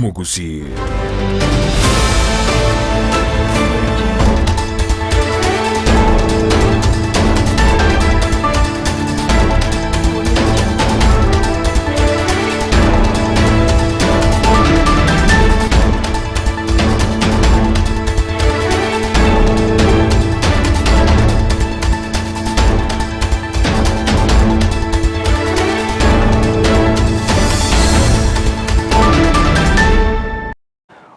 Gusii.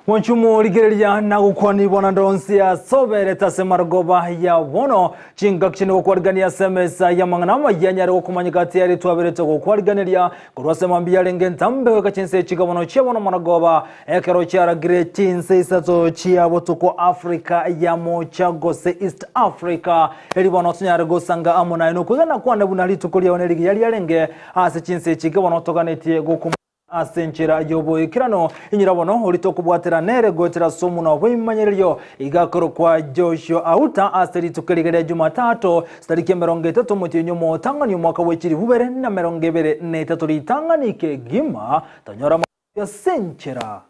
Wanchumu ligerelia na gukwani bona ndonsia sobere tasemarugoba ya wono chingakchini gukwarigania semesa ya manganama yanyare gukumanyika tiari twabirete gukwarigania kurwasema mbiyalenge ntambe weka Chinsa chigabono chebono managoba ekero cyaragire Chinsa Isato chiabo tuko Africa ya mocha gose East Africa elibono tunyare gosanga amona ino kugana kwanda bunali tukulia oneligi yali yalenge ase Chinsa chigabono toganetie gukuma asenchera yobo ikirano inyirabono olito kubwatera nere gotera somu na wimanyeryo igakoro kwa Joshua auta asteri tukeligere Jumatatu stariki 30 mutinyo motangani mwaka wechiri bubere na 2023 litanganike gima tanyora ya senchera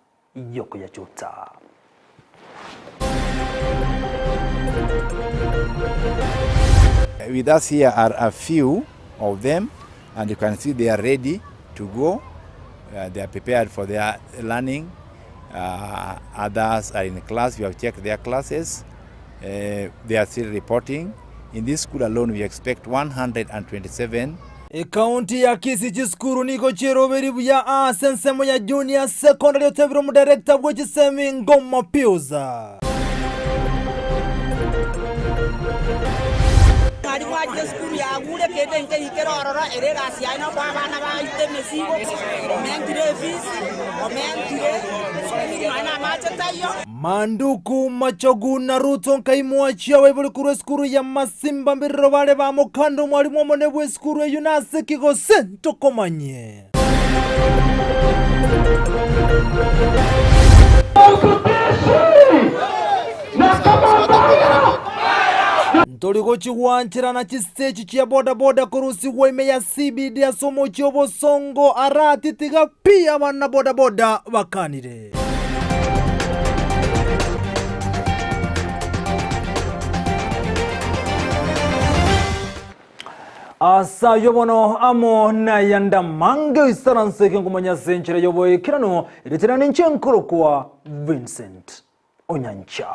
yoko ya chuta. With us here are a few of them, and you can see they are ready to go. They are prepared for their learning. Others are in class. We have checked their classes. They are still reporting. In this school alone, we expect 127. County ya Kisii chiskuru niko chiroberi ya sensemo ya junior secondary otebiro director bwechisemi Ngoma Piuza. Skuru ya gure kete nke ikero arora erega siaina kwa bana ba ite mesigo omentire fees omentire mana macha tayo manduku machogu na Ruto nkaimwachia webuli kurwe skuru ya Masimba mbiriro bale ba mukando mwalimu omonebwe skuru ya Yunase kigo sento komanye Ntoliko chiwanchira na chisechi chia boda boda kurusi weme ya CBD ya somo chiobo songo arati tiga pia wana boda boda wakanire. Asa yobono amo na yanda mange isaranse kengumanya senchira yobo ikirano ilitirani nchenkuru kwa Vincent Onyancha.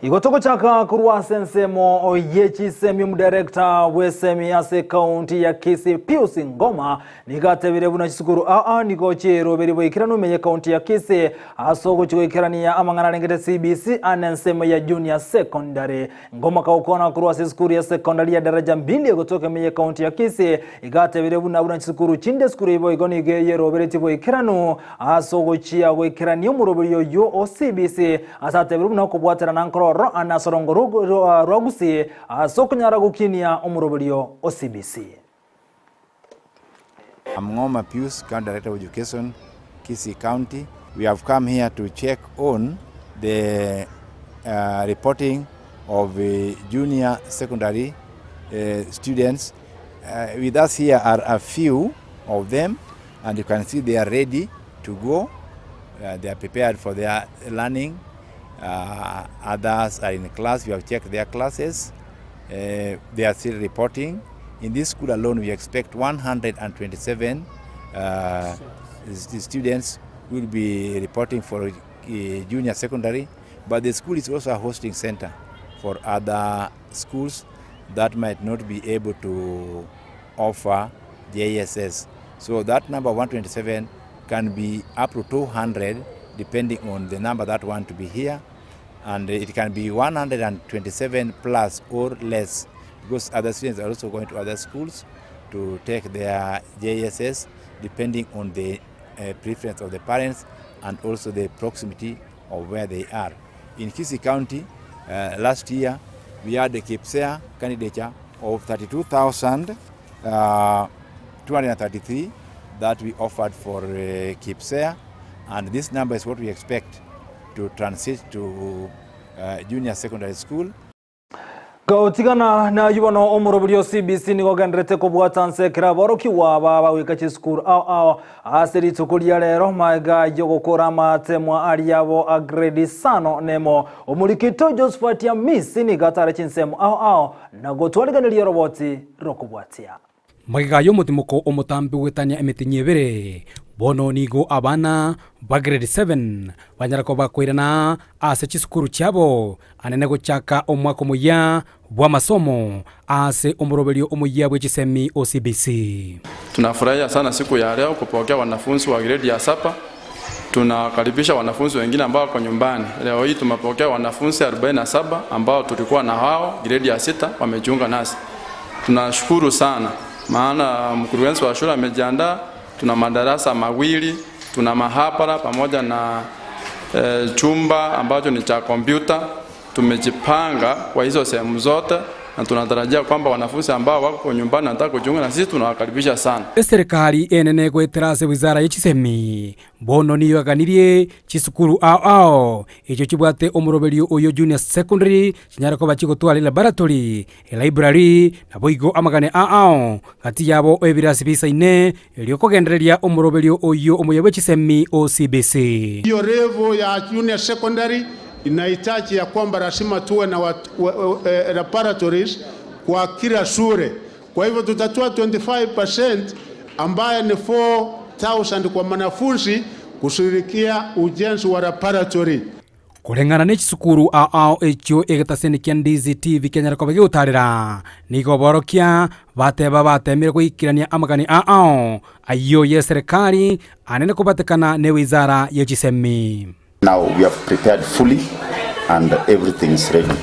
Igotoko chaka kurwa sensemo oyechi semi mdirekta wesemi ase county ya Kisii Pius Ngoma nigatebire buna chisukuru niko chero beribo ikirano menye county ya Kisii asoko chiko ikirania amangana lengete CBC anensemo ya junior secondary Ngoma kaukona kurwa sukuru ya secondary ya daraja 2 gotoka menye county ya Kisii igatebire buna chisukuru chinde skuru ibo igonige yero beretibo ikirano asoko chia go ikirani umurobyo yo CBC asatebire buna kubwatera nankoro anasorongo Gusii sokunyara gukinia umurobyo CBC. I'm Ngoma Pius, County Director of Education, Kisii County. We have come here to check on the reporting of junior secondary students. With us here are a few of them, and you can see they are ready to go. They are prepared for their learning. Others are in class. We have checked their classes. They are still reporting. In this school alone, we expect 127 students will be reporting for junior secondary, but the school is also a hosting center for other schools that might not be able to offer JSS. So that number 127 can be up to 200 depending on the number that want to be here, and it can be 127 plus or less because other students are also going to other schools to take their JSS depending on the preference of the parents and also the proximity of where they are. In Kisii County, last year we had a Kisii candidature of 32,233 that we offered for Kisii, and this number is what we expect to transit to junior secondary school. Kautigana na yubono omurobulyo CBC nigogendrete kubwata nsekera borokiwa baba wika chisukuru ao asiri tukulia lero maiga yogokora amatemwa aliabo a grade 5 nemo omulikito Josephat ya misi ni gatare chinsemu ao na gotwaliganira roboti rokubwatia magiga yomutimoko omutambi wetanya emitinyebere bono nigo abana ba grade 7 banyarako bakwirana ase chisukuru cyabo anene gochaka omwaka muya bwa masomo ase omurobelio omuya bwe chisemi OCBC. Tunafurahia sana siku ya leo kupokea wanafunzi wa grade ya 7. Tunakaribisha wanafunzi wengine ambao wako nyumbani. Leo hii tumepokea wanafunzi 47 ambao tulikuwa na hao grade ya 6 wamejiunga nasi. Tunashukuru sana maana mkurugenzi wa shule amejiandaa. Tuna madarasa mawili, tuna mahabara pamoja na chumba ambacho ni cha kompyuta. Tumejipanga kwa hizo sehemu zote na tunatarajia kwamba wanafunzi ambao wako nyumbani nataka kujiunga na sisi tunawakaribisha sana. Serikali enene gweterase wizara y'ichisemi bono niyo yaganirie chisukuru ao icho kibwate omurobelio oyo junior secondary kinyarako bakigotwara laboratory library na boigo amagane ao kati yabo ebirasi bisaine elio kogendereria omurobelio oyo omuyabe chisemi OCBC. Hiyo revo ya junior secondary inahitaji ya kwamba lazima tuwe na laboratories kwa kila shule. Kwa hivyo tutatoa 25% ambaye ni 4,000 kwa wanafunzi kushirikia ujenzi wa laboratory. Kulengana n'ekisukuru ao ekyo egatasenikia Ndizi TV kenyarako bagiutarira nigo borokia bateba batemire kwikirania amagani ao ayo ye serikali anene kubatekana ne wizara y'echisemi. Now we have prepared fully and everything is ready.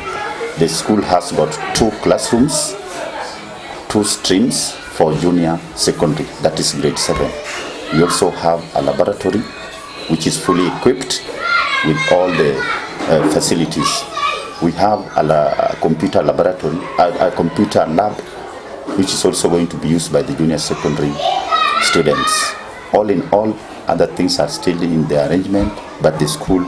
The school has got 2 classrooms, 2 streams for junior secondary, that is grade 7. We also have a laboratory which is fully equipped with all the facilities. We have a computer laboratory, a computer lab which is also going to be used by the junior secondary students. All in all, other things are still in the arrangement, but the school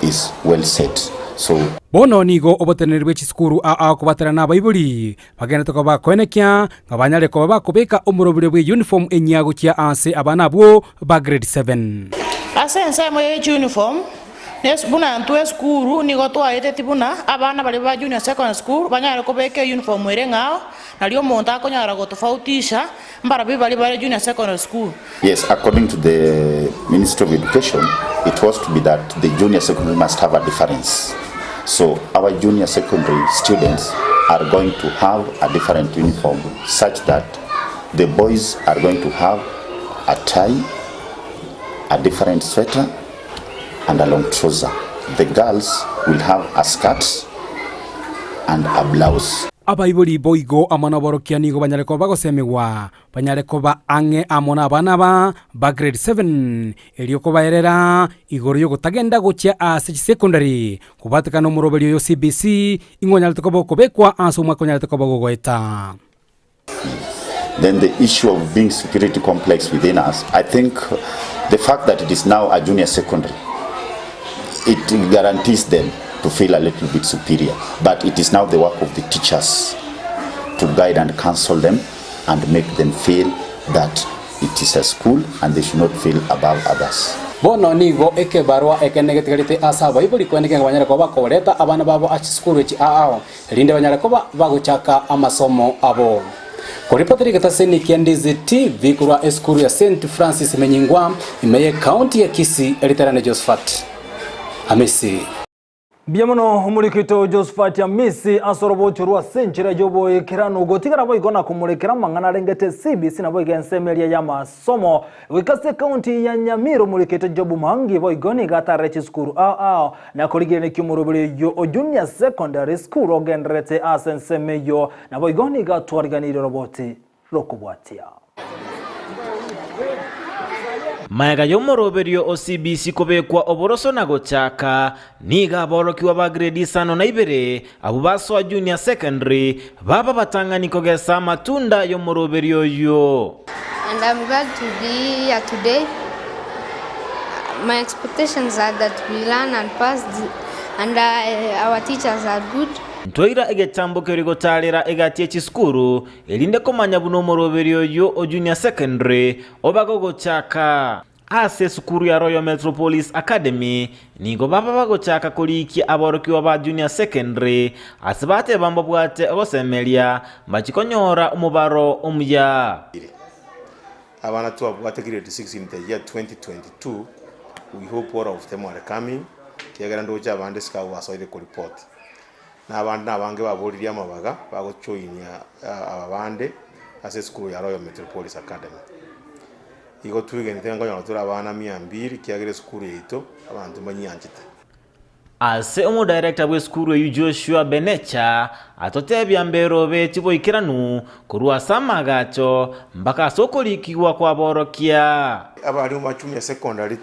is well set. So bono nigo obotenerwe chisukuru ao kubaterana baibuli bagenda tokoba kwenekia ngabanyale ko bakubeka omurobire bwe uniform enyago kya ase abana bwo ba grade 7. Asense mo uniform nes buna ntwe skuru nigo twaite tibuna abana bali ba junior secondary school banyale ko beke uniform ere ngao nalio monta konyara go tofautisha mbara bali ba junior secondary school. Yes, according to the Ministry of Education, it was to be that the junior secondary must have a difference. So our junior secondary students are going to have a different uniform such that the boys are going to have a tie, a different sweater and a long trouser. The girls will have a skirt and a blouse. Abaibuli boigo amana borokia nigo banyareko bagosemewa banyareko ba ange amona abana ba grade 7 elioko baerera igoro yo gutagenda gocha ase secondary kubatekana omurobelio yo CBC ingonyalete ko bokobekwa aso mwaka nyalete ko bogoeta. Then the issue of being security complex within us, I think the fact that it is now a junior secondary, it guarantees them to feel a little bit superior, but it is now the work of the teachers to guide and counsel them and make them feel that it is a school and they should not feel above others. Bono nigo eke barua eke negativity asa baibuli kweneke ngabanyara ko bakoleta abana babo achikuru echi ao linde banyara ko baguchaka amasomo abo. Kuripoteri kataseni Ndizi TV kurwa eskuru ya St. Francis Menyingwa imeye county ya Kisii eliterane Josephat Amisi. Biamono umulikito Josephat ya misi asoroboti ruwa senchira jobo ekirano gotigara boigona kumulekera mangana rengete CBC na boiga ensemelia ya masomo wikase county ya Nyamira umulikito jobu mangi boigoni gatare chisukuru ao na koligene kimurobele yo junior secondary school ogenrete asensemeyo na boigoni gatwariganira roboti rokubwatia. Maiga yomoroberio OCBC kobekwa oboroso na gochaka niga borokiwa ba grade 5 na ibere abo baso junior secondary baba batangani kogesa matunda yomoroberio yo. And I'm glad to be here today. My expectations are that we learn and pass and our teachers are good. Ntwaira egetambuka erigotalira egatie chisukuru elinde komanya buno omoroberio yo o junior secondary obagogochaka ase sukuru ya Royal Metropolis Academy nigo baba bagochaka koliki aborokiwa ba junior secondary asibate bambo bwate ogosemelia mbachikonyora umubaro omuya abana tu abwate grade 6 in the year 2022. We hope all of them are coming kiagera ndoja abande ska wasoire ko report na abandi abange baburiria amabaga bagochoinia abande ase sukuru ya Royal Metropolis Academy. Igo tuigenite ngo tura abana 200 kiagere sukuru yeto abantu banyanjita. Ase omu director we sukuru yu Joshua Benecha atotebya mbero beti boikiranu kurwa samagacho mpaka sokolikiwa kwa borokia abali mu machumi secondary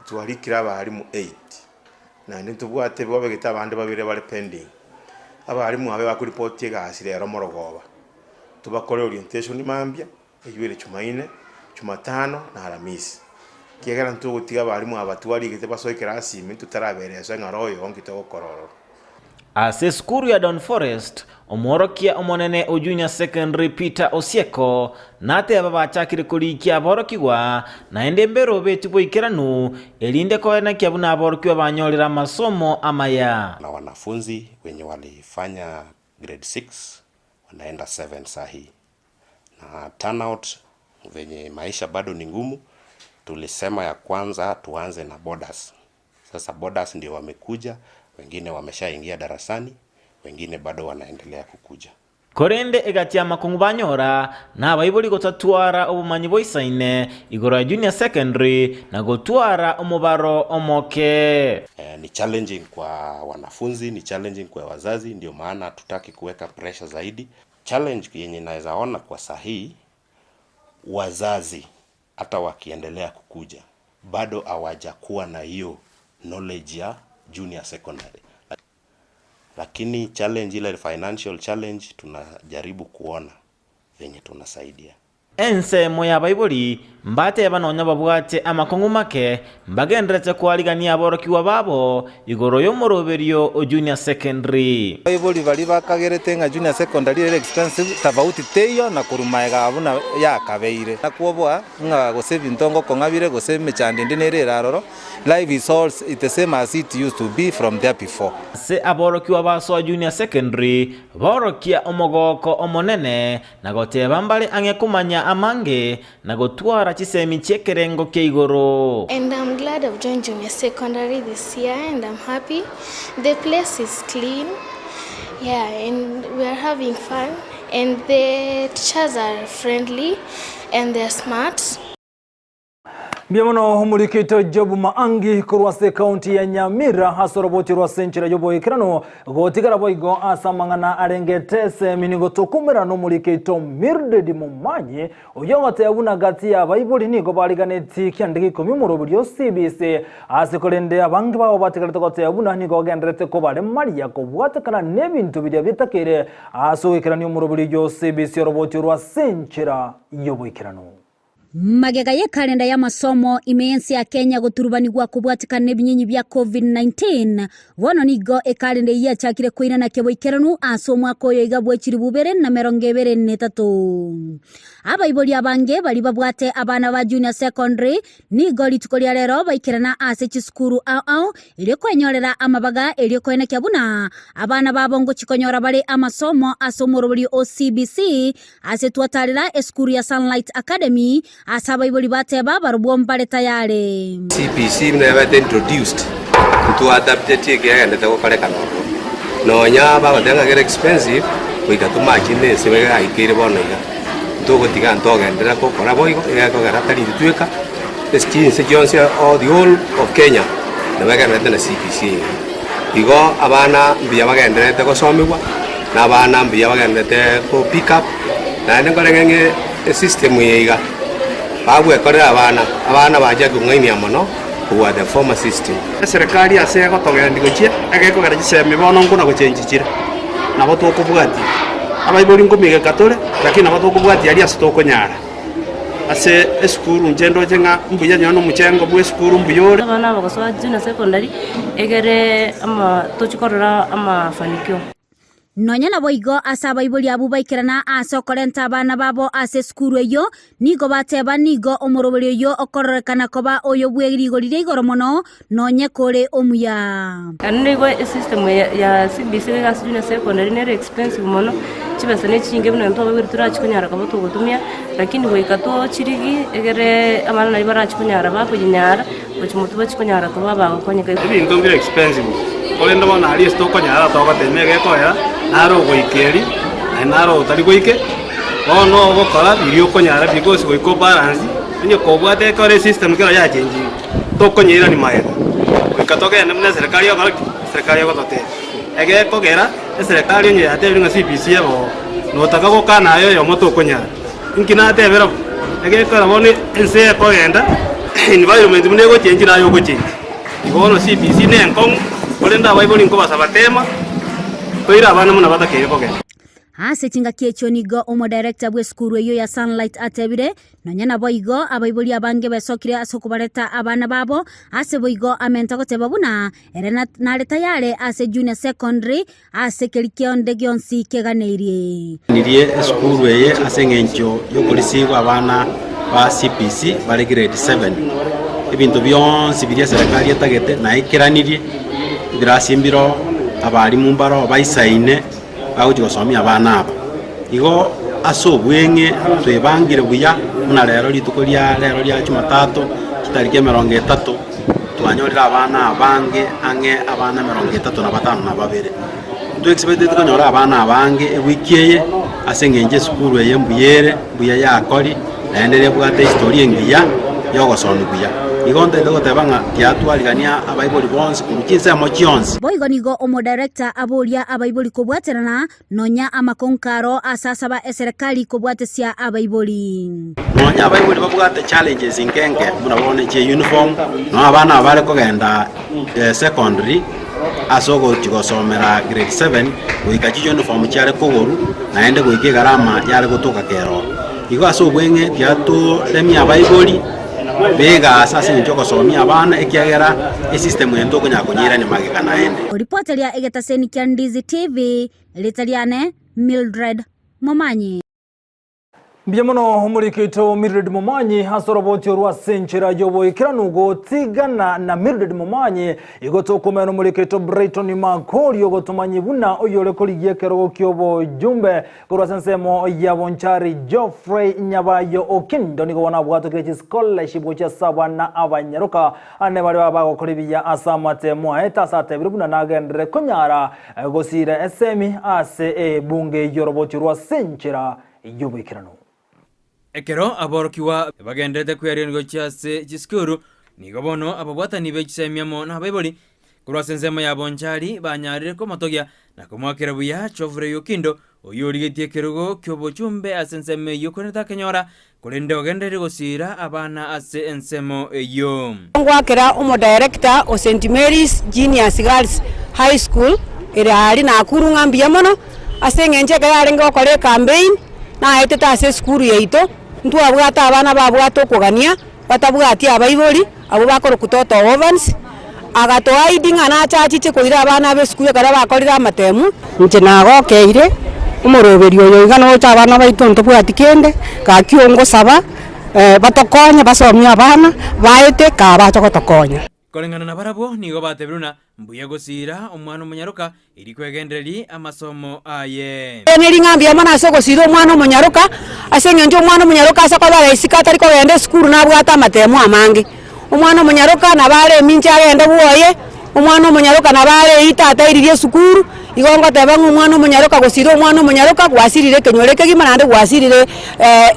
twarikira abali mu 8 na ntubwate bobegeta abandi babire bali pending abali mu abe bakuripoti gasire ya Romorogoba tubakore orientation mambya eyibere chumaine chumatano na Alhamisi kiagera ntugutiga abali mu abatwari gite basoikira asimi tutarabereza ngaroyo ngito kororo. Ase sukuru ya Don Forest omorokia omonene o junior secondary Peter Osieko nate ababachakire kulikia aborokiwa naende mbero beti boikiranu elinde koena kiabuna aborokiwa banyolera masomo Amayia. Na wanafunzi wenye walifanya grade 6 wanaenda 7 sahi na turnout venye maisha bado ni ngumu tulisema ya kwanza tuanze na borders. Sasa borders ndio wamekuja, wengine wameshaingia darasani, wengine bado wanaendelea kukuja. Korende egatia makungu banyora na abayiboli gotatwara obumanyi boisaine igoro junior secondary na gotwara omubaro omoke. Ni challenging kwa wanafunzi, ni challenging kwa wazazi, ndio maana tutaki kuweka pressure zaidi. Challenge yenye naweza ona kwa sahihi, wazazi hata wakiendelea kukuja bado hawajakuwa na hiyo knowledge ya junior secondary. Lakini challenge ile financial challenge tunajaribu kuona venye tunasaidia. Ense moya bayiboli mbate abanonya babwate amakongu make mbagendrete kwaligania aborokiwa babo igoro yo moroberio o junior secondary. Bayiboli bali bakagerete nga junior secondary ile expensive tofauti teyo na kurumaega abuna ya kabeire na kuobwa nga gosebe ntongo kongabire gosebe chande nere raroro. Life is all the same as it used to be from there before. Se aborokiwa baso junior secondary borokia omogoko omonene na goteba mbale angekumanya amange na gotwara chisemi chekerengo keigoro. And I'm glad I've joined junior secondary this year and I'm happy. The place is clean. Yeah, and we are having fun and the teachers are friendly and they're smart. Biamono humurikito jobu maangi kurwase county ya Nyamira hasoroboti rwasenchira jobo ikirano gotigara boigo asamangana arengetese minigo tokumera no murikito mirdedi mumanye oyongate abuna gati ya bayiboli nigo baliganeti kyandiki komimuro buryo CBC asikolende abangi babo batigarete gote abuna nigo gendrete ko bare Maria ko bwatakana nebintu bidya bitakere aso ikirano muro buryo CBC roboti rwasenchira jobo ikirano. Magega ye kalenda ya masomo imeensi ya Kenya guturubanigwa kubwatikana ebinyinyi bya COVID-19 wono nigo ekalenda ya chakire koina na keboikeranu aso mwako yo igabwechiri bubere na 2023 abayiboli abange bali babwate abana ba junior secondary nigo litukolia lero baikirana ase chisukuru ao ile kwenyorera amabaga ile koina kyabuna abana babongo chikonyora bali amasomo aso morobuli OCBC ase twatalira eskuru ya Sunlight Academy asaba iboli bateba barubombale tayale. CPC never introduced to adapt the take and the okale kanono no nya ba badanga get expensive we got to machine se we aikire bona ida ndogo tiga ndoga ndera ko kora boy ya ko gara tali tueka the Chinsa all the whole of Kenya na wega na CPC igo abana biya bagenda ko somewa na abana biya bagenda ko pick up na ngorenge system yiga babwe korera abana baje kungainia mono kuwa the former system. Serikali ase gotogera ndigochia ageko gara giseme bono nguna gochenjikira nabo tokubwati abayiboli ngomige katole lakini nabo tokubwati ali asitokonyara ase esukuru njendo jenga mbuya nyono muchengo bwe esukuru mbuyore abana bagosoa junior secondary egere ama tochikorora ama fanikio nonya na boigo asaba ibuli abu baikirana asokorenta abana babo ase skuru eyo nigo bateba nigo omoroberi eyo okorrekana koba oyo bwegirigorire igoro mono nonya kore omuya kannigo system ya CBC ga junior secondary ne expensive mono chibesa ne chinge bino nto babiri turachikunyara kabo tugutumia lakini boikato chirigi egere amana na ibara chikunyara bakujinyara bochimutu bachikunyara koba bagokonyeka ibintu bire expensive kolenda bona ali stoko nyara to batemege koya naro goikeri naro tari goike no gokora birio konyara because goiko balance inyo kobwate kore system kero ya change to konyira ni maega goikatoke ne mna serikali yo serikali yo tote ege kogera serikali nyo yate binga CBC yabo no taka gokana yo moto konyara inkina tebera ege kora bone ense kogenda environment mune go change nayo go change igono CBC ne nkong kolenda baiboli nko basabatema toira abana muna batakeye koge ase chinga kiecho nigo omo director bwe skuru eyo ya Sunlight atebire nonya na boigo abaiboli abange besokire asokubareta abana babo ase boigo amenta goteba buna erena nareta yale ase junior secondary ase kelikionde gionsi keganeirie nirie skuru eye ase ngencho yokulisiwa abana ba CPC bari grade 7 ibintu byonsi biria serikali yatagete na ikiranirie birasimbiro abarimu mbaro baisaine bagusomia abana aba igo aso bwenge twebangire buya muna rero litukoria rero lya Jumatatu kitarike 30 twanyorira abana abange ange abana 35 na babere tu expected konyora abana abange ewikiye asengenje skuru eye mbuyere buya yakori naendelea bwate historia ngiya yogosoni buya igonde lego tebanga tiatwaligania abaiboli bonse kurukinsa mo chionse boigo nigo omo director aboria abaiboli kobwaterana nonya amakonkaro asasaba eserikali kobwatesia abaiboli nonya abaiboli babwate challenges inkenge munabone che uniform no abana abale kogenda secondary asogo tigosomera grade 7 uikachi uniform cyare kogoru naende goike garama yale gotoka kero igo aso bwenge tiatu lemia abaiboli bega sasa njoko somia abana ekiagera system yento kunyakonyira ni magikana ende ripoti ya egetaseni kya Ndizi TV litaliane Mildred Momanyi Biamono umurikito Mildred Momanyi hasoroboti orwa senchera yobo ikiranugo tigana na Mildred Momanyi igotokomeno umurikito Brighton Makori yogotomanyi buna oyole koligiye kero kyobo jumbe korwa sensemo ya bonchari Geoffrey Nyabayo Okindo nigo wana bwato kechi scholarship cha saba na abanyaruka ane bali babago kolibiya asamate moeta sate birubuna nagendere kunyara gosire esemi ase bunge yoroboti orwa senchera yobo ikiranugo ekero aborokiwa bagendete kwerengwa cyase giskuru nigo bono ababwatani bekisemyamo na baiboli kurwasenzemo ya bonchari banyarire ko matogia na kumwakira buya Geoffrey Yokindo oyorigetie kerugo kyobo chumbe asenseme yokoneta kenyora kulende ogendere gosira abana ase ensemo eyo ngwakira umo director o St Mary's Junior Girls High School ire ali na kuru ngambia mono asengenje kare ngokore campaign na eteta ase skuru yeito ntu abwata abana babwato kugania batabwati abaiboli abo bakoro kutoto ovens agato aiding ana chachiche koira abana be skuru kare bakorira amatemu nje nagokeire umuroberi oyo igano cha abana baito ntobwati kende ka kiongo saba batokonya basomia abana baete ka bachokotokonya kolengana na barabo nigo batebiruna mbuya gosira omwana omunyaruka iri kwegendereri amasomo aye eneri ngambia mana soko siro omwana omunyaruka asengenje omwana omunyaruka asakola isika atari ko gende skuru nabwata amatemu amange omwana omunyaruka nabare minche agende buoye omwana omunyaruka nabare itata iririe skuru igongo tebanga omwana omunyaruka gosira omwana omunyaruka gwasirire kenyoreke gima nande gwasirire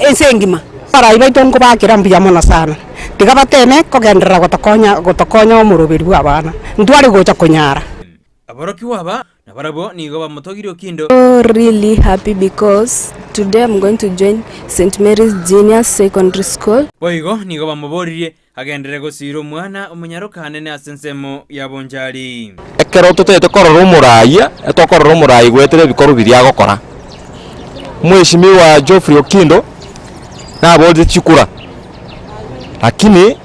ensengima para ibaito ngo bakira mbia mona sana tigabatene kogendera gotokonya omurubiri bwa abana ntwari gocha kunyara aboroki waba na barabo nigo bamutogiri Okindo really happy because today I'm going to join St Mary's Junior Secondary School boigo nigo bamuboririe agendere gosira omwana omunyaruka hanene asensemo ya bonjari ekero tutete korora omuraya etokorora omurayi gwetere bikoro biria gokora mweshimi wa Geoffrey Okindo na bozi chikura lakini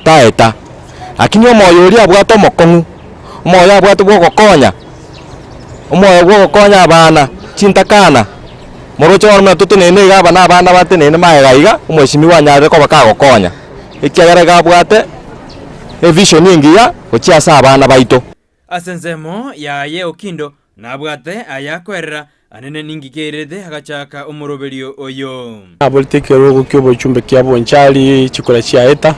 taeta lakini omoyo uri abwato mokongu omoyo abwato gokonya omoyo gokonya abana chintakana morocho orme tutunene gaba na abana batenene maegaiga omweshimiwa nyarire ko bakagokonya ikiagera gabwate vision ingiya gochiasa abana baito asenzemo yaye okindo nabwate ayakwerera anene ningikerede agachaka omoroberio oyo aboltekero gukyobo chumbe kyabo nchali chikora chiaeta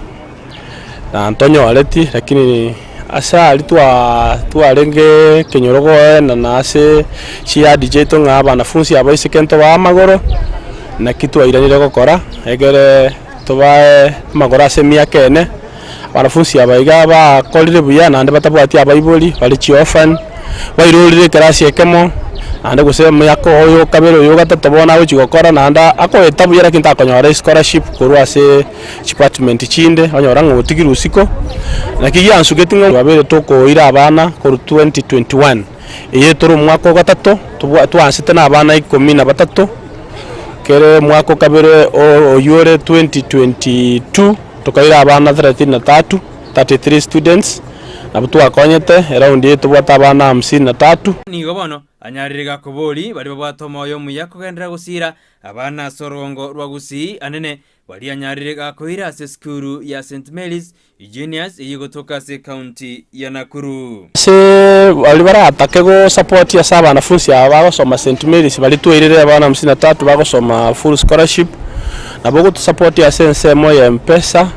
na Antonio Aleti lakini asa alitwa kenyorogo na nase chia DJ to ngaba nafunsi abaise kento ba magoro na kitu airanire gukora egere tobae magora semia kene wanafunsi abaiga ba kolire buya na ande batabwati abaiboli bali chiofan wairolire karasi ekemo ande gusema yako oyo kabero yo gatatu bona uchi gukora na anda akoeta buyera kinta konyora scholarship kurwa se department chinde onyora ngutigiri usiko na kigia ansugetinga babere toko ira abana koru 2021 iye toro mwako gatatu twansite na abana 13 kere mwako kabere oyore 2022 tokaira abana 33 students na butu akonyete around yetu bwata abana 53 nigo bono anyaririga kubori bari babwatoma yo muya kugendera gusira abana sorongo rwa Gusii anene bari anyaririga kuira se skuru ya St Mary's Juniors yigotoka se county ya Nakuru se bali bara atake go support ya saba wanafunzi abagosoma St Mary's bali tuirire abana 53 bagosoma full scholarship na bogo tu support ya sense moya mpesa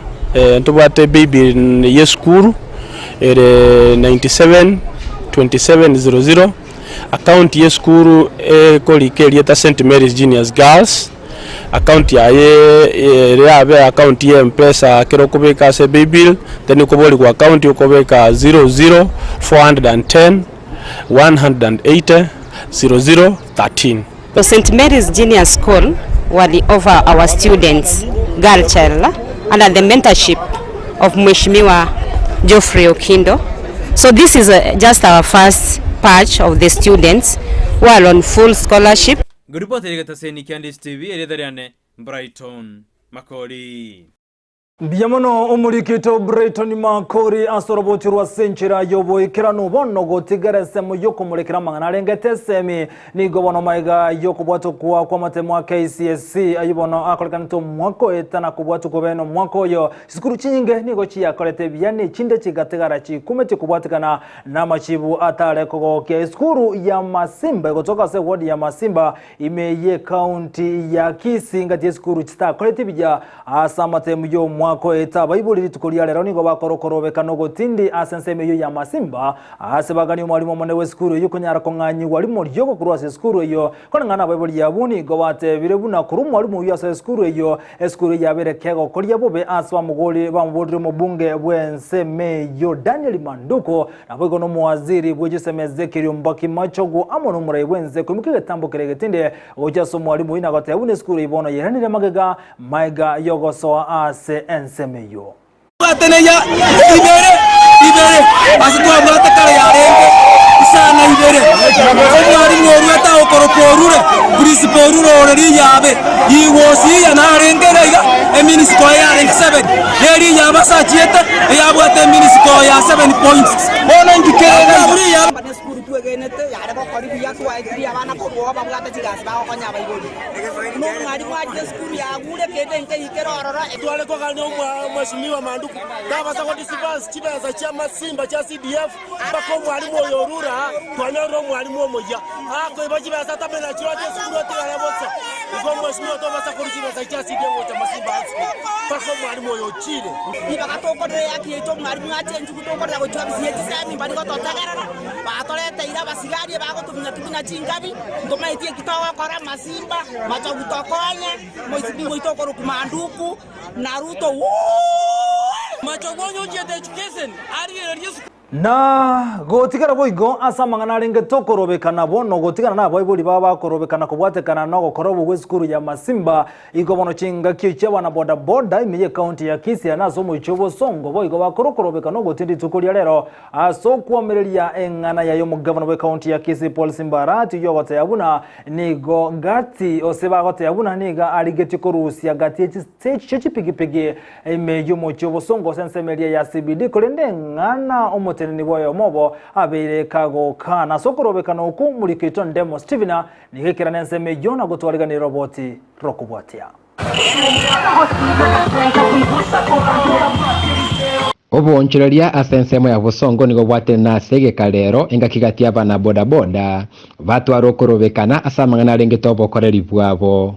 ntubate baby ye skuru ere 972700 account ye skuru kolikeli eta St Mary's Juniors Girls account ya ye abe account ye mpesa kero kubeka se baby then kuboli kwa account yokobeka 00410 180 0013. So St Mary's Junior School wali offer our students girl child under the mentorship of Mheshimiwa Geoffrey Okindo. So this is just our first batch of the students who are on full scholarship. Grupo Telegataseni Candice TV eredariane Brighton Makori. Biamono umurikito Brighton Makori asorobotirwa senchira yobo ikirano bono gotigerese mu yoko murekera mangana rengete semi ni gobono maiga yoko bwato kwa matemo KCSC ayibono akolekanto mwako etana kubwato kubeno mwako yo sikuru chinyinge nigo chi yakolete byane chinde chigategara chi kumeti kubwatikana na machibu atare kogoke sikuru ya Masimba gotoka se ward ya Masimba imeye county ya Kisii ngati sikuru chita kolete bya asamate mu mwako eta Bible litukulia lero nigo bakorokorobeka no gotindi asenseme yo ya Masimba asebagani mwalimu mone we skuru yuko nyara konganyi walimo ryoko kurwase skuru yo konangana Bible yabuni go bate birebuna kuru mwalimu yase skuru yo skuru yabere kego kolya bobe aswa mugoli bamubodre mu bunge bwenseme yo Daniel Manduko nabwo no muwaziri bwejisemeze kiri mbaki machogo amono murai bwenze kumukige tambo keregetinde ojaso mwalimu ina gote yabune skuru ibono yeranire magega maiga yogoso ase ensemeyo ateneya ibere asitwa bwata kale yarenge isana ibere omwari mworu ataho koroporure principalure oreri yabe yiwosi ya narengerega eministro ya 7 yeri yaba sachieta yabwate ministro ya 7 points bona ndikerega buri ya skuru tuegenete yare ko kori biya to aikiri abana ko boba bwata chigas ba ko nyaba igodi no ngari mwaje skuru ya gure kete nke ikero arora etwale ko kalnyo mheshimiwa Manduku kaba sa ko disibas chibeza cha Masimba cha CDF bako mwalimu yorura twanyoro mwalimu omoya ako ibajibeza tabena chirote skuru tele botsa ko mheshimiwa to basa ko chibeza cha CDF cha Masimba bako mwalimu yochire ibaka to ko yaki to mwalimu achenju to ko ko twabisiye tisami bali ko totagarara batolete ira basigari bako tunya chingabi ngomaitie kitawa kora Masimba machagutokonya moisipingo itoko ku Manduku Naruto machagonyo je education ari na gotigara boigo asa mangana ringe tokorobekana bono gotigara na boibuli baba korobekana kubwatekana no gokorobo gwesukuru ya Masimba igobono chinga kiche wana boda boda imiye county ya Kisii na somo ichobo songo boigo bakorokorobekana gotindi tukulia lero aso kuamerelia engana ya yo mugavana we county ya Kisii Paul Simbarati yo watayabuna nigo ngati oseba watayabuna niga aligeti korusia gati chechi pigipigi imeyo mochobo songo sensemelia ya CBD kolende ngana omoteneni boyo mobo abere kago kana sokorobekana uku mulikito ndemo Stevena nigekera nenseme yona gutwariganira roboti rokubwatia obonchereria asensemo ya busongo nigo bwate na segeka lero engakigatia bana boda boda batwaro korobekana asamangana renge tobo koreri bwabo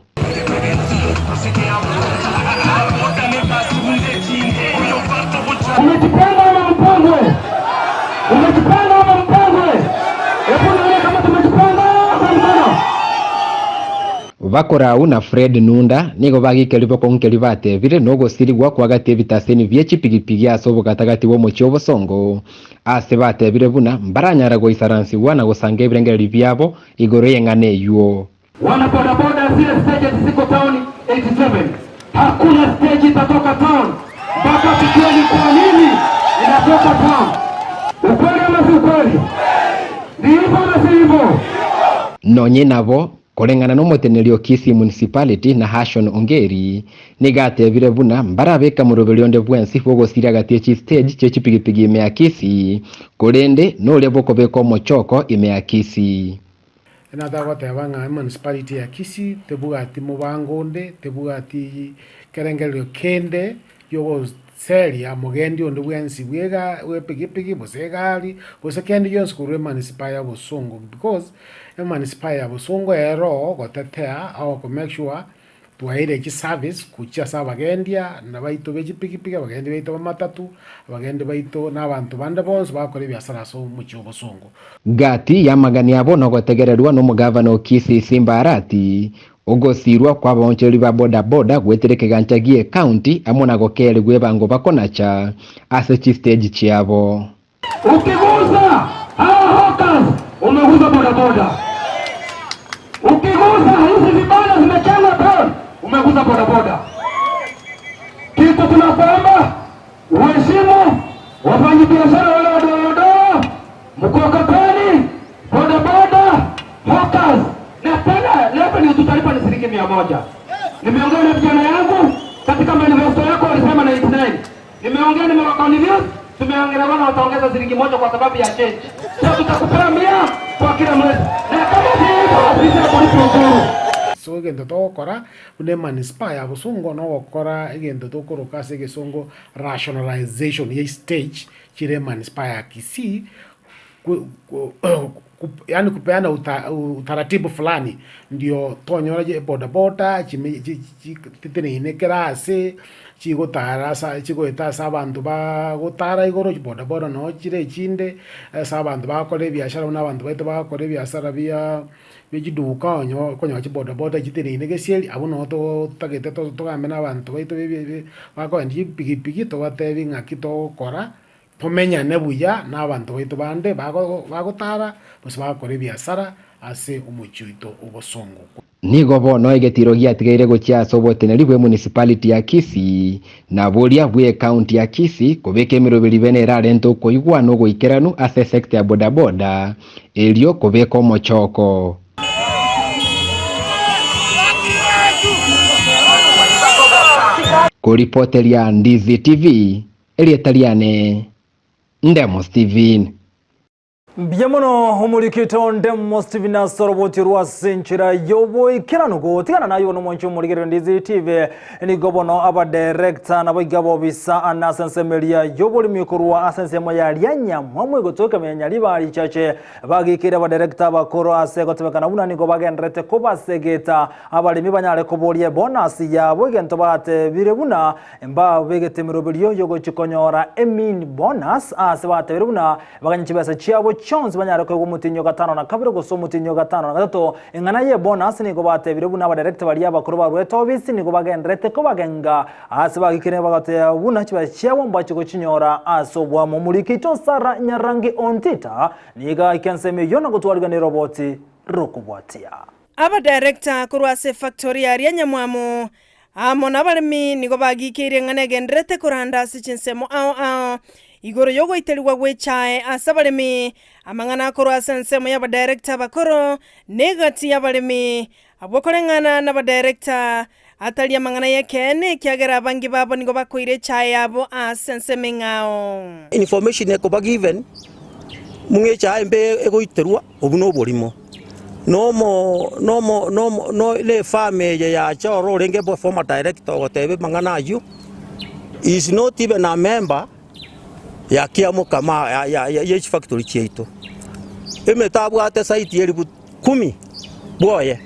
bakora una Fred Nunda nigo bagike liboko nkeli bate vile nogo sirigwa kwa gate vitaseni vyechi pigipigi asobo katagati wo mochobo songo ase bate vile buna mbaranyara go isaransi wana go sange birengeri byabo igoro yengane yuo wana boda boda zile stage ziko town 87 hakuna stage itatoka town mpaka tukioni kwa nini inatoka town ukweli ama si ukweli ndivyo na sivyo nonye nabo kolengana no motenerio Kisii municipality na Hashon Ongeri nigate vile buna mbarabeka murobelionde bwensi fogo siriagatie stage chechi pigipigi ime Kisii kolende no leboko beko mochoko ime Kisii enada watebanga municipality ya Kisii tebugati mubangonde tebugati kerengelio kende yogo seri ya mugendi onde bwensi bwega we pigipigi bosegari bosekendi yonse kurwe municipality ya Busongo because municipality ya Busongo ero gotetea au ko make sure tuaire ki service kucha sabagendia na baito beji pigipigi abagendi baito matatu abagendi baito n'abantu bande bonse bakore byasara so mu Busongo gati yamagani abo no gotegererwa no mugavana Kisii Simbarati ogosirwa kwa boncheri ba boda boda gwetereke ganchagie county amona gokere gwebango bakonacha ase stage chiabo ukiguza hawkers umeguza boda boda ukiguza hizi vibanda zimechanga town umeguza boda boda kitu tunaomba uheshimu wafanyabiashara wale wadogo mkokoteni boda boda hawkers na tena leo ni tutalipa ni shilingi 100. Nimeongea na vijana yangu katika manifesto yako walisema 99. Nimeongea nimewakonivius, tumeongea wana wataongeza shilingi 1 kwa sababu ya change. Sasa tutakupea 100 kwa kila mwezi. Na kama hivyo afisa ya polisi ukuru. So igendo tokora une municipal ya Busongo no gukora igendo tokoroka se gesongo rationalization ya stage chire municipal ya Kisii yani kupeana utaratibu fulani ndio tonyoraje boda boda titene inekera ase chigotara sa chigota sabantu ba gotara igoro boda boda no chire chinde sabantu bakore biashara n'abantu baito bakore biashara bya bijiduka onyo konyo boda boda chitene inegesieli abo no to tagete to gambe n'abantu baito bakore ndi pigipigi to batebi ngakito kora pomenya nebuya n'abantu baito bande bagotara bose bakore biashara ase umuchuito ubosongo nigo bono egetiro giatigaire gochia soboteneri bwe municipality ya Kisii na boria bwe county ya Kisii kobeke miroberi benera rento koigwa no goikeranu ase sector ya boda boda elio kobeko mochoko kuripoteria Ndizi TV elietaliane Ndemo Steven Biamono homulikito Ndemo Stevena soroboti rwasinchira yobo ikiranugo tigana nayo no moncho muligere Ndizi TV ni gobono aba director na bagabo bisa anasensemelia yobo limikurwa asensemo ya lyanya mwamwe gotoka menyali bali chache bagikira ba director bakoro ase gotebekana buna nigo bagendrete ko basegeta abalimi banyale kobolie bonus yabo gento bate birebuna mba begete mirobelio yogo chikonyora emin bonus ase bate birebuna baganchibasa chiabo chance banyara ko mutinyo gatano na kabiri guso mutinyo gatano na gatatu ingana ye bonus ni go batebire buna ba director bari abakuru ba rweto bisi ni go bagendrete ko bagenga hasi bagikire bagate buna kibashyabo mbacyo kinyora asobwa mu murikito Sara Nyarangi Ontita niga ikenseme yona gutwarwa ni roboti rokubwatia aba director kurwase factory ya Nyamwamu amona barimi nigo bagikire ngane gendrete kuranda sichinsemo ao igoro yogo iterwa gwechae asabarimi amangana kurwase nsemo ya ba director bakoro negati ya barimi abokorengana na ba director atali amangana yekene kyagera bangi babo nigo bakoire chae yabo asensemengao information eko bagiven munge chae mbe ego iterwa obuno borimo no le fame ya choro renge bo former director gotebe mangana yu is not even a member ya kiamo kama ya factory cheito emetabu ate site yeri 10 boye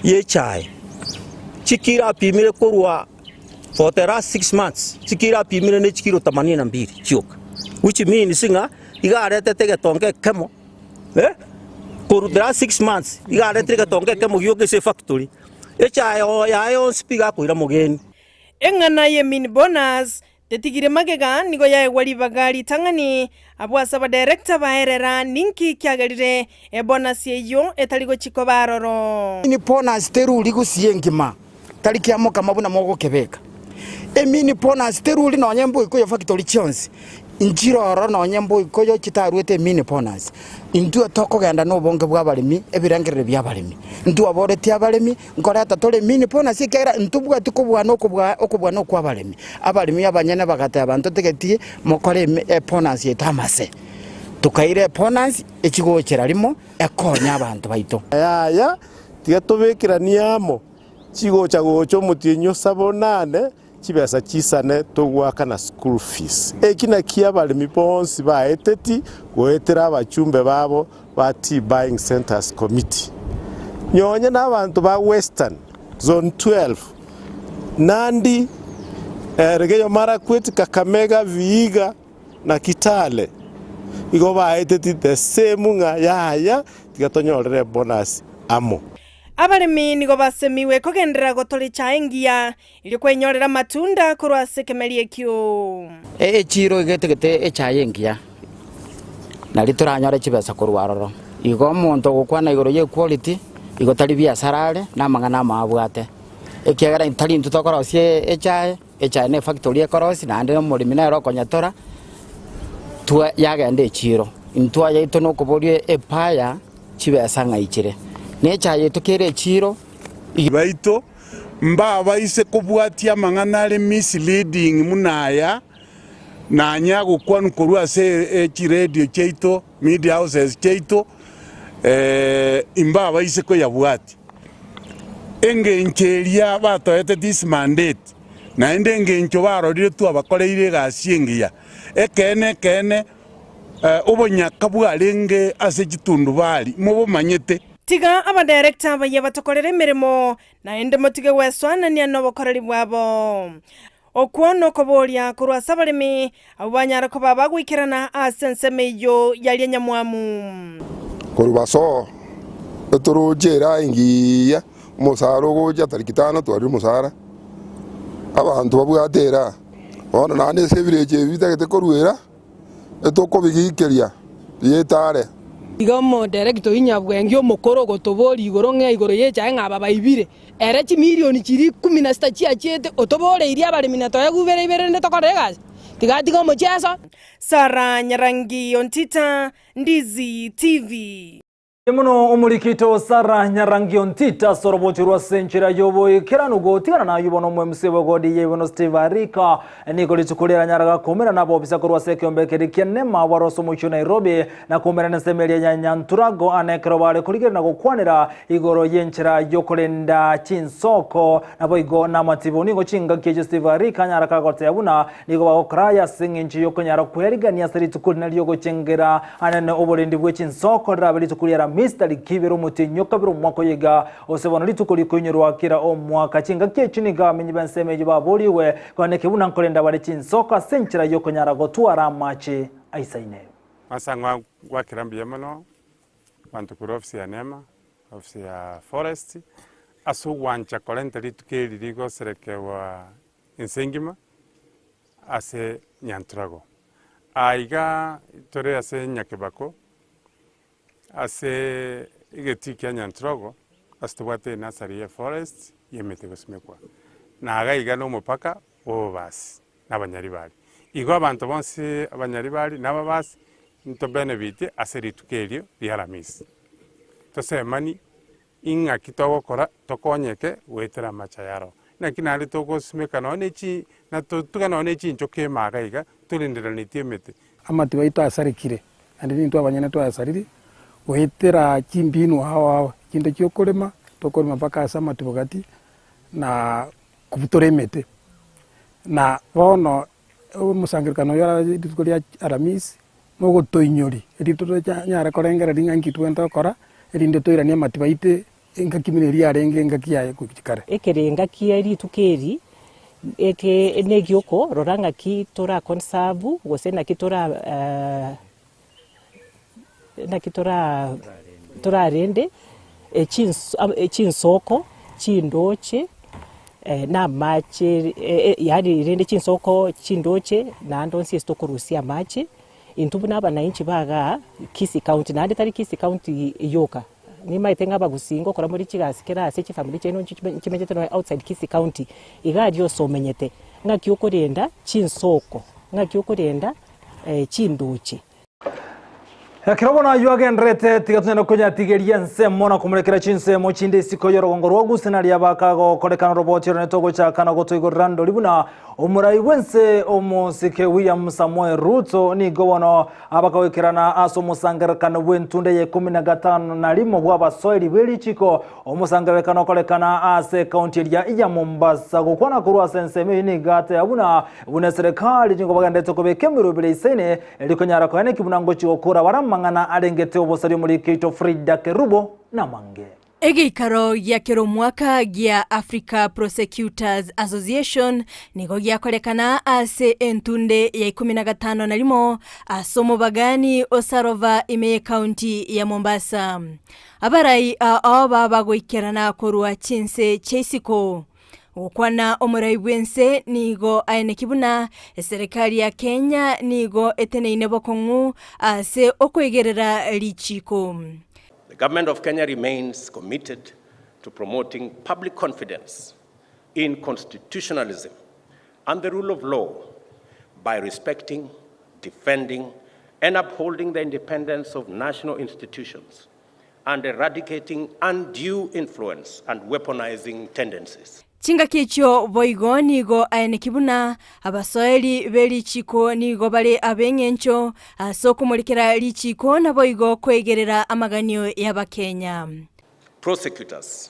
ye chai chikira pimire korwa for the last 6 months chikira pimire ne chikiro 82 chioka which means singa igarete tege tonge kemo for the last 6 months igarete tege tonge kemo yoke se factory echa yo speaker ko ira mugeni engana ye min bonus tetigire magega nigo yae wali bagari tangani abwasa ba director baherera ninki kyagarire e bonus yeyo etaligo chiko baroro ni bonus teruli gusiyengima taliki amoka mabuna mogo kebeka emini bonus teruli no nyembo iko yo factory chance injiroro no nyembo iko yo kitarwete mini bonus indu atoko genda no bonge bwa balimi ebirangere bya balimi ndu aboreti abalimi ngora atatole mini bonus ikera ntubwa tukubwa no kwa balimi abalimi abanyene bagate abantu tegetie mokore bonus yetamase tukaire bonus ekigo kirarimo ekonya abantu baito ya tiga tubikiraniamo chigo chagocho mutinyo sabonane chibesa chisane togwaka na school fees ekina kia balimi bonsi baeteti goetera abachumbe babo ba tea buying centers committee nyonye n'abantu ba Western zone 12 Nandi Elgeyo Marakwet Kakamega Vihiga na Kitale igo baeteti the same nga yaya tigatonyorere bonus amo abalimi nigo basemiwe kogendera gotole chaengia ili kwenyorera matunda kurwase kemelie kyo chiro igetegete echayengia nali turanyora chibesa kurwaroro igo muntu gukwana igoro ye quality igo tali biasarale na mangana mabwate ekiagara intali ntutokorosie echae ne factory ekorosi na ande mulimi na rokonyatora tu yagende chiro intwa yaito no kuborie epaya chibesa ngaichire necha yetu kere chiro baito mba baise kubwatia mangana misleading munaya na nyago kwanu korwa se radio cheito media houses cheito imba baise ko yabwati enge ncheria batoete this mandate na ende ncho barorire tu abakoreire gasingia ekene ubonyaka bwarenge ase kitundu bali mubo manyete tiga aba director baye batokorere mirimo na ende motige weswana ni anobokoreri bwabo okwono koboria kurwasa balimi abanyara ko babagwikirana asensemeyo yali Nyamwamu kurubaso turujera ingiya musaro goja tarikitana twari musara abantu babwatera ona nane sebireje bitagete korwera etoko bigikeria yetare igamo director inyabwenge omukoro gotobori igoro nge igoro yecha ngaba baibire erechi milioni chiri 16 chiachete otobore iria balimi na toya gubere ibere ndetokorega tigati gomo chesa Sara Nyarangi Ontita Ndizi TV Muno umurikito Sara Nyarangi Ontita sorobochirwa senchira yobo kiranugo tigana na yubono mwemsebo godi yebono Steve Arika niko lichukulira nyaraga komera nabo bisa kurwa sekyo kene mawaroso mucho Nairobi na komera nsemeli ya Nyanturago anekero bale kuligera na gukwanira igoro yenchira yokolenda Chinsoko nabo igo na matibo niko chinga keje Steve Arika nyaraka gote yabuna niko baokraya singinchi yokonyara kwerigania seri tukulina lyogo chengera anene obolendi bwe Chinsoko rabali tukulira Mr. Kibero mutinyo kabiro mwako yega osebona litukuli kunyurwa kira omwaka chinga kyechiniga menyi bansemeje baboliwe kwaneke bunankolenda bale Chinsoko senchira yokonyara gotwara machi aisaine masangwa gwa kirambia muno bantu kuri ofisi ya nema ofisi ya forest asu wancha kolente litukeli ligo serekewa insengima ase Nyanturago aiga tore ase Nyakebako ase igeti ya Nyanturago astubate nasari ya forest yemete gusmekwa naga iga no mupaka bo basi n'abanyaribari igo abantu bonse abanyaribari n'ababasi nto benefit ase litukeli liharamisi tosemani inga kitogokora tokonyeke wetera machayaro nakinali togosmeka nonechi na tukanonechi nchoke magaiga tulindiranitie mete amati baita asarikire andi nintu abanyana to asariri wetera chimbinu hawa kinde cyokorema tokorema paka asama tubagati na kubutore mete na bono musangirikano yara ditukolia aramis no gotoinyori edito nyara korengera ringa nkitwenta kora erinde toirania matibaite enga kimineria arenge enga kiaye kukikare ekerenga kia ritukeri eke negioko roranga ki tora conserve gosena ki tora na ki tora rende chinsoko chindoche na mache yani rende chinsoko chindoche na ndonsi stokorusia mache intubu naba na inchi baga Kisii County na tari Kisii County yoka ni maitenga bagusingo kora muri kigasikera ase family cheno chimenyete no outside Kisii County igadio somenyete ngaki ukorenda chinsoko ngaki ukorenda chinduchi kirabona yuagendrete tigatuna kunyatigeria nsemo na kumurekera chinsemo chinde siko yorogongo rwa Gusii ria bakago korekana robotiro netogo chakana gotoigorando libuna umurai wense omusike William Samoei Ruto ni gowono abakawekirana aso musangarekana wentunde ye 15 na limo bwa basoili beli chiko omusangarekana korekana ase county ya Mombasa gukwana kurwa senseme ni gate abuna bune serikali jingo bagandete kobekemiro bile isene elikonyara ko ene kibunango chikokura baramangana arengete obosari muri Keito Frida Kerubo na mange Egeikaro gya kero mwaka gya Africa Prosecutors Association nigo gyakorekana ase entunde ya 15 na limo asomo bagani Osarova Amayia County ya Mombasa. Abarai aba bagoikerana korwa Chinsa chesiko. Ukwana omurai wense nigo aene kibuna serikali ya Kenya nigo eteneine bokongu ase okwegerera lichiko. The government of Kenya remains committed to promoting public confidence in constitutionalism and the rule of law by respecting, defending, and upholding the independence of national institutions and eradicating undue influence and weaponizing tendencies. Chinga kicho boigo nigo aene kibuna abasoeli beli chiko nigo bale abengencho asoko mulikira lichiko na boigo kwegerera amaganyo y'abakenya. Prosecutors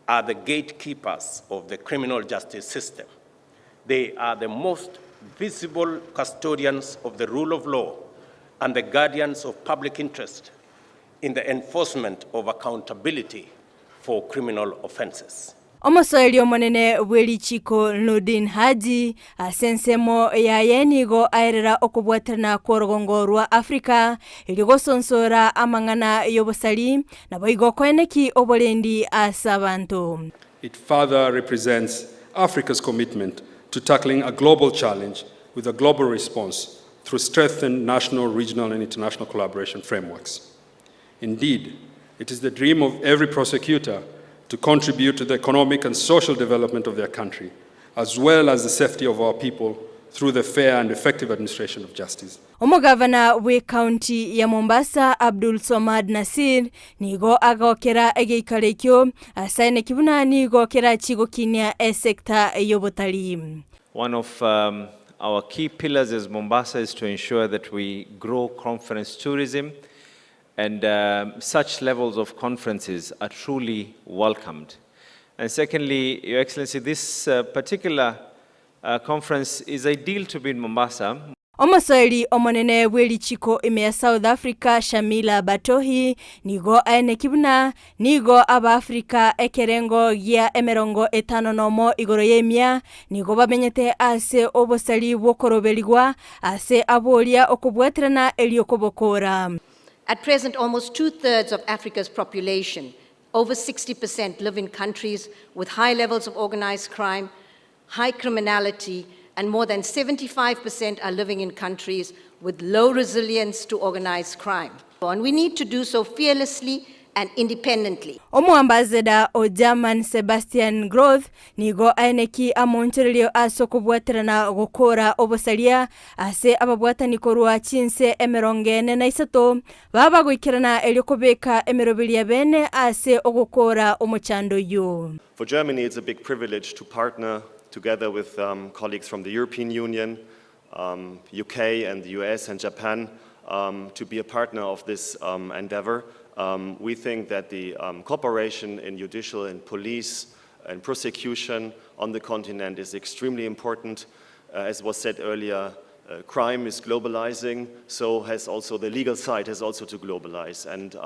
are the gatekeepers of the criminal justice system. They are the most visible custodians of the rule of law and the guardians of public interest in the enforcement of accountability for criminal offenses. Omosoeli omonene weli chiko Nudin Haji asensemo ya yenigo aerera okubwaterana korogongo rwa Afrika iligo sonsora amangana yobosali na boigo kweneki obolendi asabanto. It further represents Africa's commitment to tackling a global challenge with a global response through strengthened national, regional and international collaboration frameworks. Indeed, it is the dream of every prosecutor to contribute to the economic and social development of their country, as well as the safety of our people through the fair and effective administration of justice. Omogavana we county ya Mombasa Abdul Somad Nasir nigo agokera egeikalekyo asaine kibuna nigo kera chigo kinya sekta yobotali. One of our key pillars as Mombasa is to ensure that we grow conference tourism. And such levels of conferences are truly welcomed. And secondly, Your Excellency, this particular conference is ideal to be in Mombasa. Omosoeli omonene bweli chiko ime South Africa Shamila Batohi nigo aene kibuna nigo aba Africa ekerengo ya emerongo etano nomo igoro yemia nigo bamenyete ase obosali bwokorobeligwa ase abolia okubweterana eliokobokora. At present, almost 2/3 of Africa's population, over 60%, live in countries with high levels of organized crime, high criminality, and more than 75% are living in countries with low resilience to organized crime. And we need to do so fearlessly and independently. Omo ambassador o German Sebastian Groth nigo aineki amoncherelio asokubwaterana gukora obosalia ase ababwatani korwa Chinsa emerongene na Isato baba gwikirana eliokobeka emerobilia bene ase ogukora omochando yo. For Germany, it's a big privilege to partner together with colleagues from the European Union, UK and the US and Japan to be a partner of this endeavor. We think that the cooperation in judicial and police and prosecution on the continent is extremely important. As was said earlier, crime is globalizing, so has also the legal side has also to globalize. And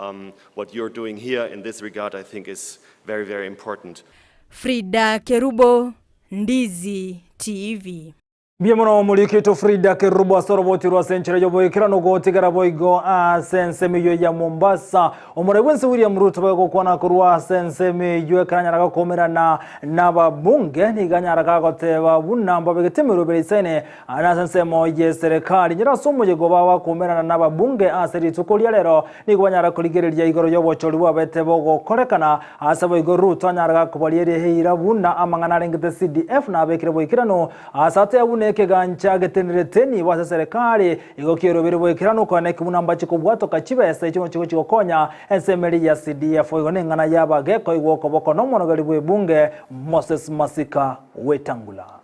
what you're doing here in this regard, I think, is very, very important. Frida Kerubo, Ndizi TV. Biamono mulikito Frida Kerubo asoroboti rwa senchera yoboye kirano gotigara boigo sensemiyo ya Mombasa omurewense William Ruto bago kwana kurwa sensemiyo kanyaraga komerana n'ababunge niganyaraga goteba bunamba begetemero berisene anasensemo ye serikali nyirasomo yego baba komerana n'ababunge aseri tukolia lero nigwanyara kuligereria igoro yobochori bwabetebo gokorekana asabo igoro Ruto anyaraga kubaliere heira buna amangana rengete CDF na bekire boikirano asate abune kegancha getenereteni wasa serikali igokiro biribwekirano kwa nekibunamba chikubwato kachibesa icho chikokonya ensemeli ya CDF igonengana yabageko igwokoboko nomono galibwe bunge Moses Masika Wetangula.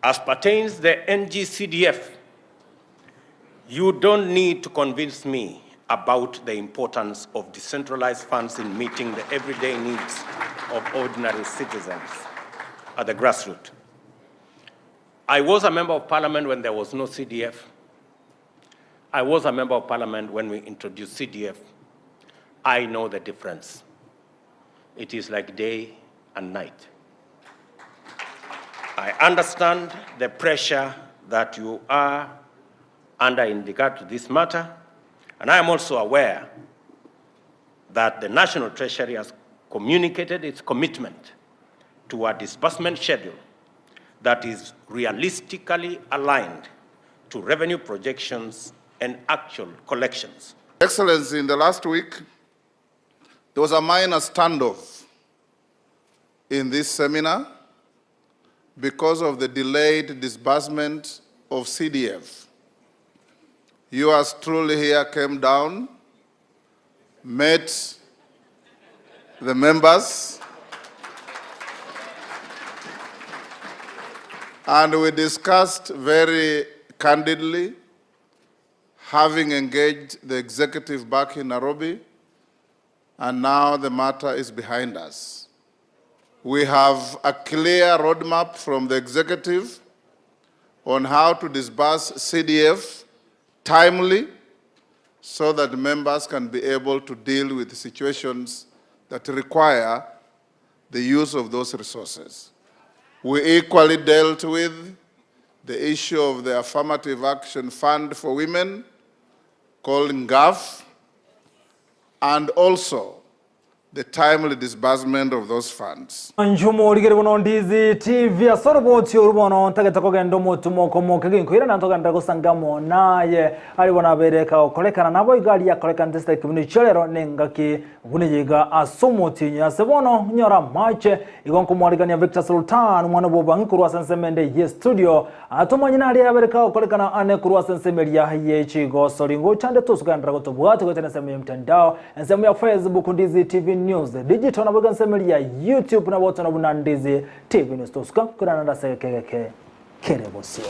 As pertains the NGCDF, you don't need to convince me about the importance of decentralized funds in meeting the everyday needs of ordinary citizens at the grassroots. I was a member of parliament when there was no CDF. I was a member of parliament when we introduced CDF. I know the difference. It is like day and night. I understand the pressure that you are under in regard to this matter, and I am also aware that the National Treasury has communicated its commitment to a disbursement schedule that is realistically aligned to revenue projections and actual collections. Excellency, in the last week, there was a minor standoff in this seminar because of the delayed disbursement of CDF. Yours truly here came down, met the members, and we discussed very candidly, having engaged the executive back in Nairobi, and now the matter is behind us. We have a clear roadmap from the executive on how to disburse CDF timely so that members can be able to deal with situations that require the use of those resources. We equally dealt with the issue of the Affirmative Action Fund for Women, called NGAF, and also the timely disbursement of those funds. Anjumo ligere bono Ndizi TV asoroboti urubono ntageta kogendo mutumo komoke ginkwira nantoga ndago sangamo naye ari bona bereka okolekana nabo igali ya kolekana district kibuni cholero nengaki buniyiga asomoti nyasebono nyora mache igonko mwaligania Victor Sultan mwana boba nkuru asensemende ye studio atomanyina ali abereka okolekana ane kuru asensemeli ya yechigo solingo chande tusugandra gotobwate gotena semu mtandao ensemu ya Facebook Ndizi TV News digital na boga semu ya YouTube na wote na buna Ndizi TV News tusuka kurana nda sekeke kerebosio.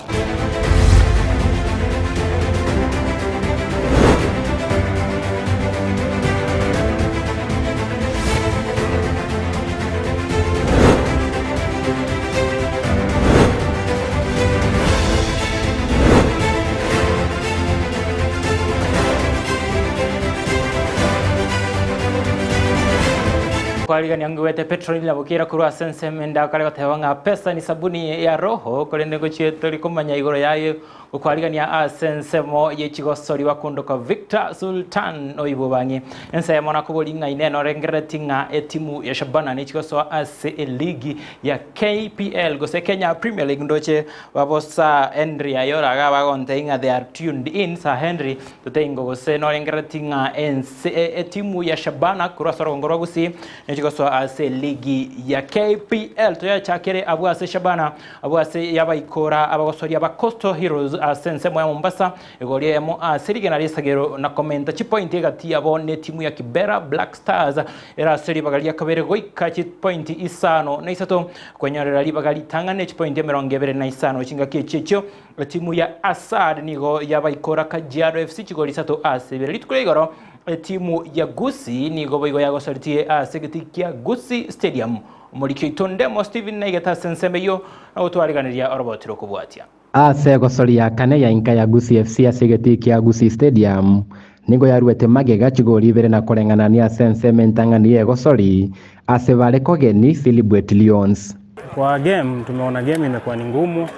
Kwaliga ni angwete petroli na bukira kurwa sense menda kale gotebanga pesa ni sabuni ya roho kole negotiate likomanya igoro yayo kwaliga ni sense mo yechigosori wakundoka Victor Sultan oibubangi ense mona kubolinga ineno rengeretinga etimu ya Shabana ni chigoso ase ligi ya KPL gose Kenya Premier League ndoche babosa Henry ayora ga bagontenga they are tuned in sa Henry tutengo gose no rengeretinga ense etimu ya Shabana kurwa sorongoro Gusii ni chigoso ase ligi ya KPL to ya chakere abu ase Shabana abu ase yabaikora abagosori aba Coastal Heroes sense mo ya Mombasa egorie mo serige na risagero na komenta chi point gati yabo ne timu ya Kibera Black Stars era seri bagali yakabere goika chi point isano na Isato kwenyarera li bagali tangane chi point 25 chinga kichecho timu ya Asad nigo yabaikora Kajiado FC chigori Isato asebere litukuregoro timu ya Gusii nigo boigo yagosortie segetikia Gusii Stadium muri kitondemo Steven Negeta sense yo utwariganiria orobotiro kubwatia ase gosori ya kane ya inka ya Gusii FC asegeti kia Gusii Stadium nigo yaruete magega chigori bere na korengana ni asense mentangani ye gosori ase vale kogeni Celebrate Lions. Kwa game tumeona game imekuwa ni ngumu,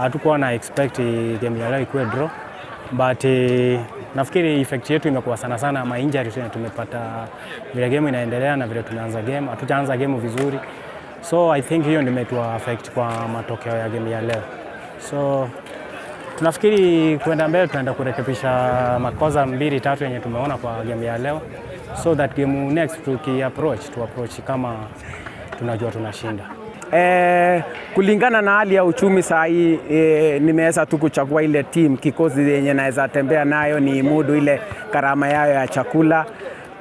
hatukuwa na expect game ya leo ikuwe draw, but nafikiri effect yetu imekuwa sana ma injury tumepata vile game inaendelea na vile tunaanza game, hatujaanza game vizuri, so I think hiyo ndio imetua affect kwa matokeo ya game ya leo. So tunafikiri kwenda mbele tunaenda kurekebisha makosa 2-3 yenye tumeona kwa game ya leo, so that game next to approach kama tunajua tunashinda. Kulingana na hali ya uchumi saa hii nimeweza tu kuchagua ile team kikosi yenye naweza tembea nayo ni mudu ile karama yao ya chakula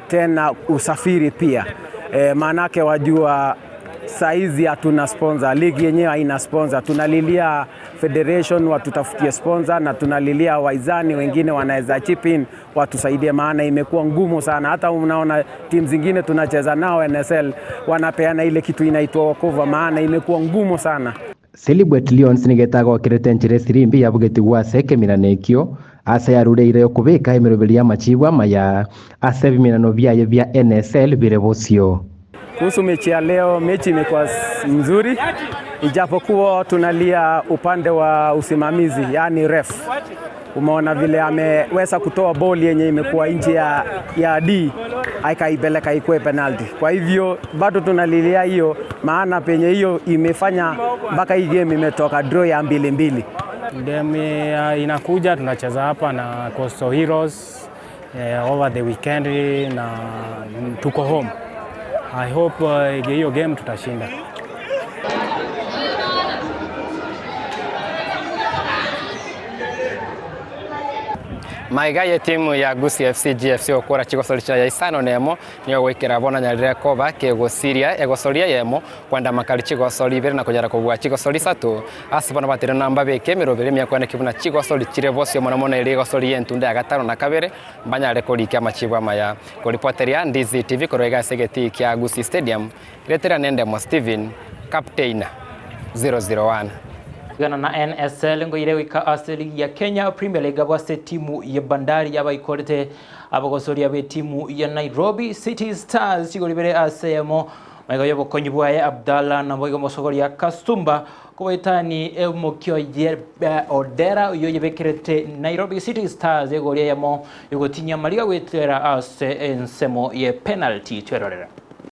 tena usafiri pia. Maanake wajua saizi hatuna sponsor, ligi yenyewe haina sponsor, tunalilia federation watutafutie sponsor na tunalilia waizani wengine wanaweza chip in watusaidie, maana imekuwa ngumu sana. Hata unaona timu zingine tunacheza nao NSL wanapeana ile kitu inaitwa wokovu, maana imekuwa ngumu sana. Celebrate Lions nigetago kiretenjire sirimbi yabugeti gwa seke minanekio ase yarureire okubika emiroberi ya machibwa maya ase biminano byaye bya NSL birebosio. Kuhusu mechi ya leo, mechi imekuwa nzuri ijapokuwa tunalia upande wa usimamizi, yani ref. Umeona vile ameweza kutoa boli yenye imekuwa nje ya D akaipeleka ikue penalty. Kwa hivyo bado tunalilia hiyo, maana penye hiyo imefanya mpaka hii game imetoka draw ya 2-2. Game inakuja tunacheza hapa na Coastal Heroes over the weekend na tuko home. I hope hiyo game tutashinda. Maiga ya timu ya Gusii FC GFC okora chigosori cha Isano nemo niyo gwikira bona nyarire koba ke Gusiria egosoria yemo kwanda makali chigosori bere na kujara kubwa chigosori Isato asibona batire namba beke mirobere myakwana kibuna chigosori chire bosio mona mona ile gosori yentunde ya 5 na kabere mbanya rekodi kya machibwa maya ko reporteria Ndizi TV korega segeti kya Gusii Stadium retera nende mo Steven captain 001 gana na NSL ngo irewika asili ya Kenya Premier League abase timu ya Bandari yabaikorete abagosori abe timu ya Nairobi City Stars chigolibere asemo maiga yobo konyibwaye Abdalla na boigo mosogori ya Kastumba kubaitani emokyo ye Odera yoyebekirete Nairobi City Stars egoria yamo yogotinya maliga wetera ase ensemo ye penalty twerorera.